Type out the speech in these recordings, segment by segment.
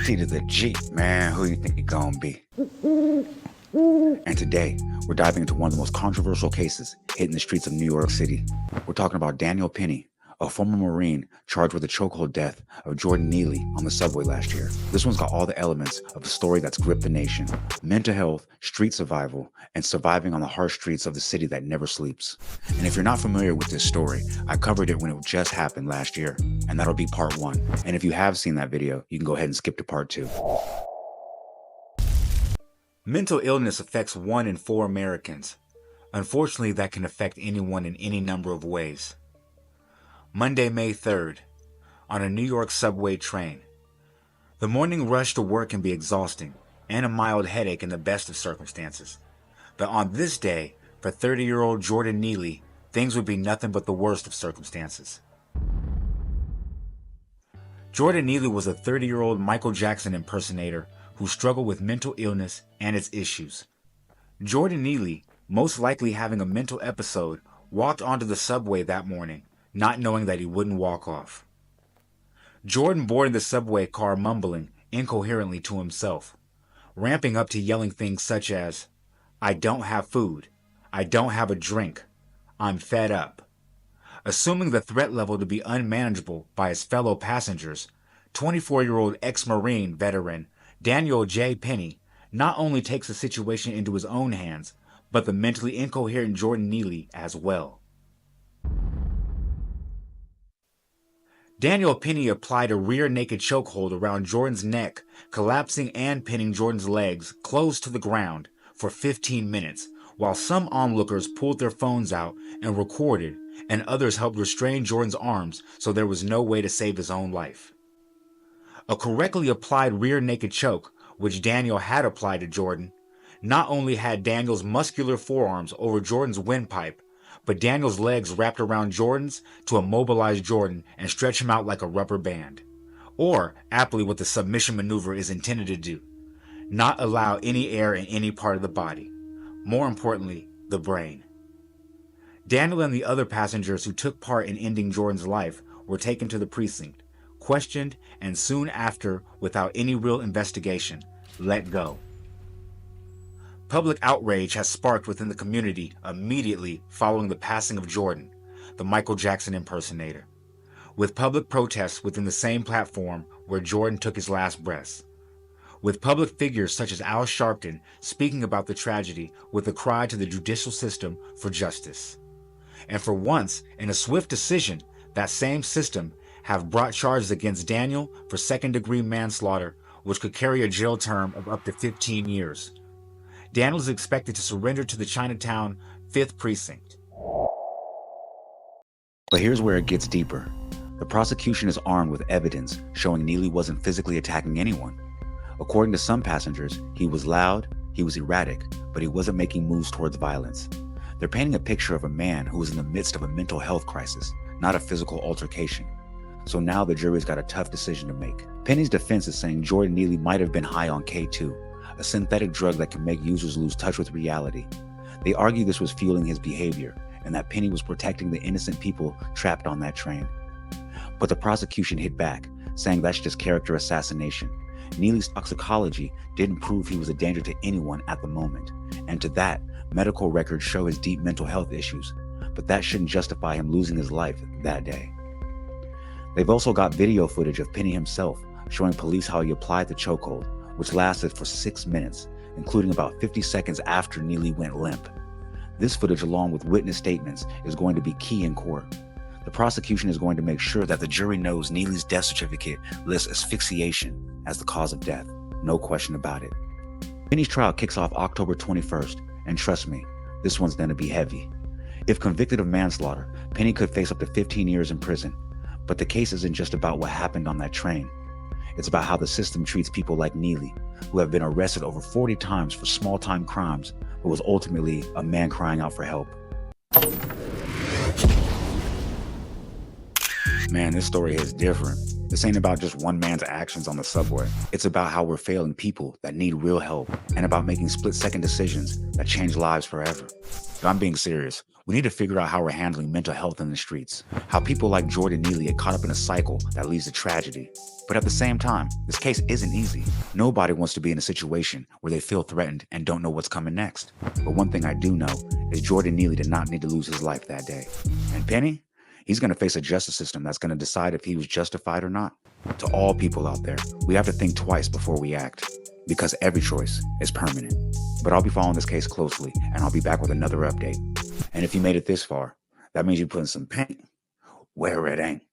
C to the G. Man, who you think you gonna be? And today, we're diving into one of the most controversial cases hitting the streets of New York City. We're talking about Daniel Penny, a former Marine charged with the chokehold death of Jordan Neely on the subway last year. This one's got all the elements of a story that's gripped the nation: mental health, street survival, and surviving on the harsh streets of the city that never sleeps. And if you're not familiar with this story, I covered it when it just happened last year, and that'll be part 1. And if you have seen that video, you can go ahead and skip to part 2. Mental illness affects 1 in 4 Americans. Unfortunately, that can affect anyone in any number of ways. Monday, May 3rd, on a New York subway train. The morning rush to work can be exhausting, and a mild headache in the best of circumstances. But on this day, for 30-year-old Jordan Neely, things would be nothing but the worst of circumstances. Jordan Neely was a 30-year-old Michael Jackson impersonator who struggled with mental illness and its issues. Jordan Neely, most likely having a mental episode, walked onto the subway that morning, not knowing that he wouldn't walk off. Jordan boarded the subway car mumbling incoherently to himself, ramping up to yelling things such as, "I don't have food. I don't have a drink. I'm fed up." Assuming the threat level to be unmanageable by his fellow passengers, 24-year-old ex-Marine veteran Daniel J. Penny not only takes the situation into his own hands, but the mentally incoherent Jordan Neely as well. Daniel Penny applied a rear naked chokehold around Jordan's neck, collapsing and pinning Jordan's legs close to the ground for 15 minutes, while some onlookers pulled their phones out and recorded, and others helped restrain Jordan's arms so there was no way to save his own life. A correctly applied rear naked choke, which Daniel had applied to Jordan, not only had Daniel's muscular forearms over Jordan's windpipe, but Daniel's legs wrapped around Jordan's to immobilize Jordan and stretch him out like a rubber band. Or, aptly what the submission maneuver is intended to do, not allow any air in any part of the body. More importantly, the brain. Daniel and the other passengers who took part in ending Jordan's life were taken to the precinct, questioned, and soon after, without any real investigation, let go. Public outrage has sparked within the community immediately following the passing of Jordan, the Michael Jackson impersonator, with public protests within the same platform where Jordan took his last breaths, with public figures such as Al Sharpton speaking about the tragedy with a cry to the judicial system for justice. And for once, in a swift decision, that same system have brought charges against Daniel for second-degree manslaughter, which could carry a jail term of up to 15 years. Daniel is expected to surrender to the Chinatown 5th Precinct. But here's where it gets deeper. The prosecution is armed with evidence showing Neely wasn't physically attacking anyone. According to some passengers, he was loud, he was erratic, but he wasn't making moves towards violence. They're painting a picture of a man who was in the midst of a mental health crisis, not a physical altercation. So now the jury's got a tough decision to make. Penny's defense is saying Jordan Neely might have been high on K2, a synthetic drug that can make users lose touch with reality. They argue this was fueling his behavior, and that Penny was protecting the innocent people trapped on that train. But the prosecution hit back, saying that's just character assassination. Neely's toxicology didn't prove he was a danger to anyone at the moment, and to that, medical records show his deep mental health issues, but that shouldn't justify him losing his life that day. They've also got video footage of Penny himself showing police how he applied the chokehold, which lasted for 6 minutes, including about 50 seconds after Neely went limp. This footage, along with witness statements, is going to be key in court. The prosecution is going to make sure that the jury knows Neely's death certificate lists asphyxiation as the cause of death. No question about it. Penny's trial kicks off October 21st, and trust me, this one's going to be heavy. If convicted of manslaughter, Penny could face up to 15 years in prison. But the case isn't just about what happened on that train. It's about how the system treats people like Neely, who have been arrested over 40 times for small-time crimes, but was ultimately a man crying out for help. Man, this story is different. This ain't about just one man's actions on the subway. It's about how we're failing people that need real help, and about making split-second decisions that change lives forever. But I'm being serious. We need to figure out how we're handling mental health in the streets, how people like Jordan Neely get caught up in a cycle that leads to tragedy. But at the same time, this case isn't easy. Nobody wants to be in a situation where they feel threatened and don't know what's coming next. But one thing I do know is Jordan Neely did not need to lose his life that day. And Penny? He's going to face a justice system that's going to decide if he was justified or not. To all people out there, we have to think twice before we act, because every choice is permanent. But I'll be following this case closely, and I'll be back with another update. And if you made it this far, that means you're putting some paint where it ain't.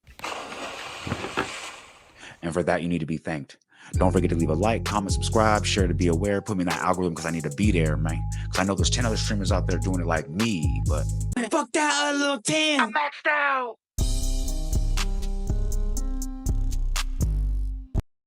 And for that, you need to be thanked. Don't forget to leave a like, comment, subscribe, share to be aware. Put me in that algorithm because I need to be there, man. Because I know there's 10 other streamers out there doing it like me, but... Fuck that little 10! I'm maxed out!